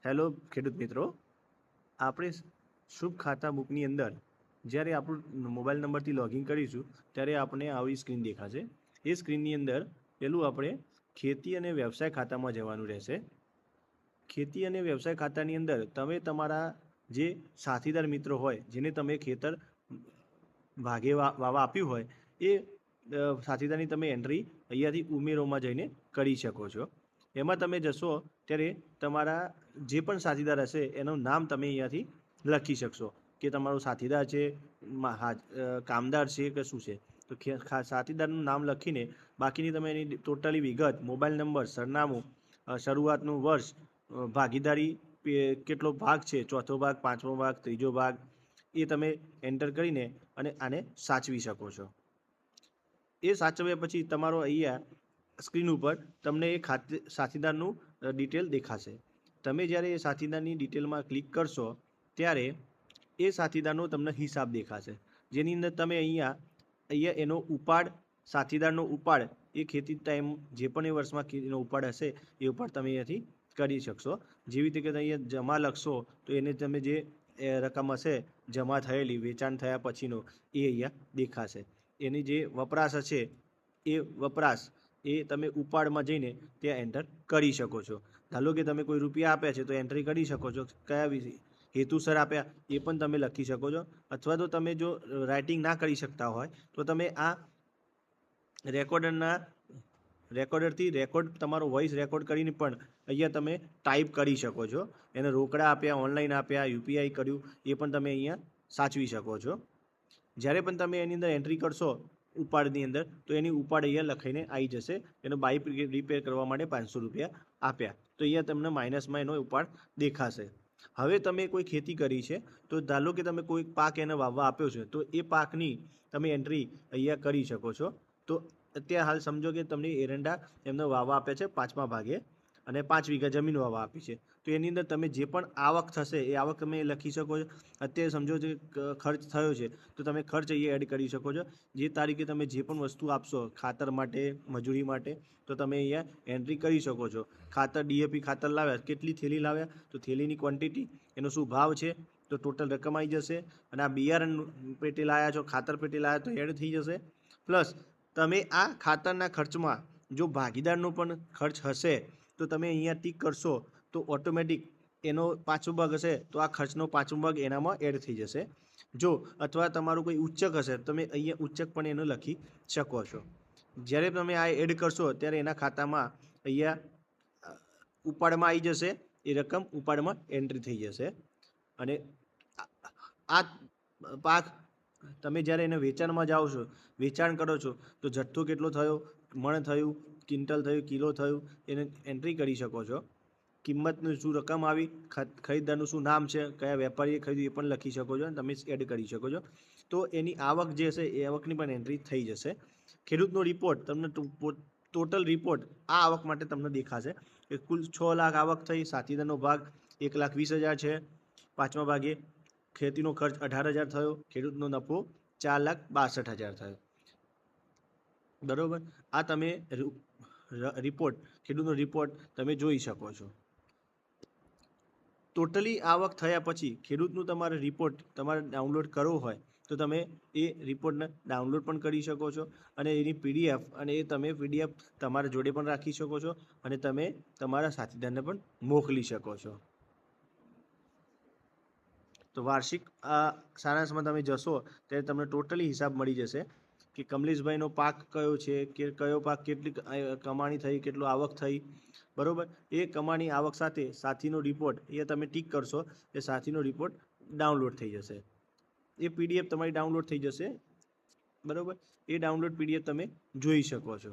Hello ખેડૂત મિત્રો, આપણે શુભ ખાતા બુકની અંદર જ્યારે આપણું મોબાઈલ નંબરથી લોગિન કરીશું ત્યારે આપણે આવી સ્ક્રીન દેખાશે. એ સ્ક્રીનની અંદર પહેલું આપણે ખેતી અને વ્યવસાય ખાતામાં જવાનું રહેશે. ખેતી અને વ્યવસાય ખાતાની અંદર તમે તમારા જે સાથીદાર મિત્રો હોય જેને તમે ખેતર ભાગે વાવા આપ્યું હોય એ સાથીદારની તમે એન્ટ્રી અહીંયાથી ઉમેરોમાં જઈને કરી શકો છો. એમાં તમે જશો ત્યારે તમારા જે પણ સાથીદાર હશે એનું નામ તમે અહીંયાથી લખી શકશો કે તમારો સાથીદાર છે, કામદાર છે કે શું છે. તો સાથીદારનું નામ લખીને બાકીની તમે એની ટોટલી વિગત, મોબાઈલ નંબર, સરનામું, શરૂઆતનું વર્ષ, ભાગીદારી કેટલો ભાગ છે, ચોથો ભાગ, પાંચમો ભાગ, ત્રીજો ભાગ, એ તમે એન્ટર કરીને અને આને સાચવી શકો છો. એ સાચવ્યા પછી તમારો અહીંયા સ્ક્રીન ઉપર તમને એ સાથીદારનું ડિટેલ દેખાશે. તમે જ્યારે એ સાથીદારની ડિટેલમાં ક્લિક કરશો ત્યારે એ સાથીદારનો તમને હિસાબ દેખાશે, જેની અંદર તમે અહીંયા એનો ઉપાડ, સાથીદારનો ઉપાડ, એ ખેતી ટાઈમ જે પણ એ વર્ષમાં એનો ઉપાડ હશે એ ઉપાડ તમે અહીંયાથી કરી શકશો. જેવી રીતે કે અહીંયા જમા લખશો તો એને તમે જે રકમ હશે જમા થયેલી, વેચાણ થયા પછીનો, એ અહીંયા દેખાશે. એની જે વપરાશ હશે એ વપરાશ એ તમે ઉપાડમાં જઈને ત્યાં એન્ટર કરી શકો છો. ધારો કે તમે કોઈ રૂપિયા આપ્યા છે તો એન્ટ્રી કરી શકો છો, કયા હેતુસર આપ્યા એ પણ તમે લખી શકો છો. અથવા તો તમે જો રાઇટિંગ ના કરી શકતા હોય તો તમે આ રેકોર્ડરથી રેકોર્ડ, તમારો વોઇસ રેકોર્ડ કરીને પણ અહીંયા તમે ટાઈપ કરી શકો છો. એને રોકડા આપ્યા, ઓનલાઈન આપ્યા, યુપીઆઈ કર્યું, એ પણ તમે અહીંયા સાચવી શકો છો. જ્યારે પણ તમે એની અંદર એન્ટ્રી કરશો ઉપાડની અંદર તો એની ઉપાડ અહીંયા લખાઈને આવી જશે. એનો બાઇક રિપેર કરવા માટે 500 રૂપિયા આપ્યા તો અહીંયા તમને માઇનસમાં એનો ઉપાડ દેખાશે. હવે તમે કોઈ ખેતી કરી છે તો ધારો કે તમે કોઈ પાક એને વાવવા આપ્યો છે તો એ પાકની તમે એન્ટ્રી અહીંયા કરી શકો છો. તો અત્યારે હાલ સમજો કે તમને એરંડા એમને વાવવા આપ્યા છે 5મા ભાગે અને 5 વીઘા જમીન વાવવા આપી છે, તો એની અંદર તમે જે પણ આવક થશે એ આવક તમે લખી શકો છો. અત્યારે સમજો કે ખર્ચ થયો છે તો તમે ખર્ચ અહીંયા એડ કરી શકો છો. જે તારીખે તમે જે પણ વસ્તુ આપશો ખાતર માટે, મજૂરી માટે, તો તમે અહીંયા એન્ટ્રી કરી શકો છો. ખાતર ડીએપી ખાતર લાવ્યા, કેટલી થેલી લાવ્યા, તો થેલીની ક્વોન્ટિટી, એનો શું ભાવ છે, તો ટોટલ રકમ આવી જશે. અને આ બિયારણ પેટી લાવ્યા છો, ખાતર પેટી લાવ્યા તો એડ થઈ જશે. પ્લસ તમે આ ખાતરના ખર્ચમાં જો ભાગીદારનો પણ ખર્ચ હશે તો તમે અહીંયા ટીક કરશો તો ઓટોમેટિક એનો 5મો ભાગ હશે તો આ ખર્ચનો 5મો ભાગ એનામાં એડ થઈ જશે. જો અથવા તમારું કોઈ ઉચ્ચક હશે તમે અહીંયા ઉચ્ચક પણ એનો લખી શકો છો. જ્યારે તમે આ એડ કરશો ત્યારે એના ખાતામાં અહીંયા ઉપાડમાં આવી જશે, એ રકમ ઉપાડમાં એન્ટ્રી થઈ જશે. અને આ પાક તમે જ્યારે એને વેચાણમાં જાઓ છો, વેચાણ કરો છો તો જથ્થો કેટલો થયો, મણ થયું, ક્વિન્ટલ થયું, કિલો થયું, એને એન્ટ્રી કરી શકો છો. કિંમતનું શું રકમ આવી, ખરીદદારનું શું નામ છે, કયા વેપારીએ ખરીદ્યું એ પણ લખી શકો છો અને તમે એડ કરી શકો છો. તો એની આવક જે હશે એ આવકની પણ એન્ટ્રી થઈ જશે. ખેડૂતનો રિપોર્ટ તમને ટોટલ રિપોર્ટ આ આવક માટે તમને દેખાશે કે કુલ 6 લાખ આવક થઈ, સાથીદારનો ભાગ 1,20,000 છે, 5મા ભાગે ખેતીનો ખર્ચ 18,000 થયો, ખેડૂતનો નફો 4,62,000 થયો. બરોબર, આ તમે રિપોર્ટ, ખેડૂતનો રિપોર્ટ તમે જોઈ શકો છો. ટોટલી આવક થયા પછી ખેડૂતનું તમારે રિપોર્ટ તમારે ડાઉનલોડ કરવો હોય તો તમે એ રિપોર્ટને ડાઉનલોડ પણ કરી શકો છો અને એની પીડીએફ, અને એ તમે પીડીએફ તમારા જોડે પણ રાખી શકો છો અને તમે તમારા સાથીદારને પણ મોકલી શકો છો. તો વાર્ષિક સારાંશમાં તમે જશો ત્યારે તમને ટોટલી હિસાબ મળી જશે કે કમલેશભાઈનો પાક કયો છે, કે કયો પાક કેટલી કમાણી થઈ, કેટલું આવક થઈ. બરાબર, એ કમાણી આવક સાથે સાથીનો રિપોર્ટ એ તમે ટીક કરશો એ સાથીનો રિપોર્ટ ડાઉનલોડ થઈ જશે. એ પીડીએફ તમારી ડાઉનલોડ થઈ જશે. બરાબર, એ ડાઉનલોડ પીડીએફ તમે જોઈ શકો છો.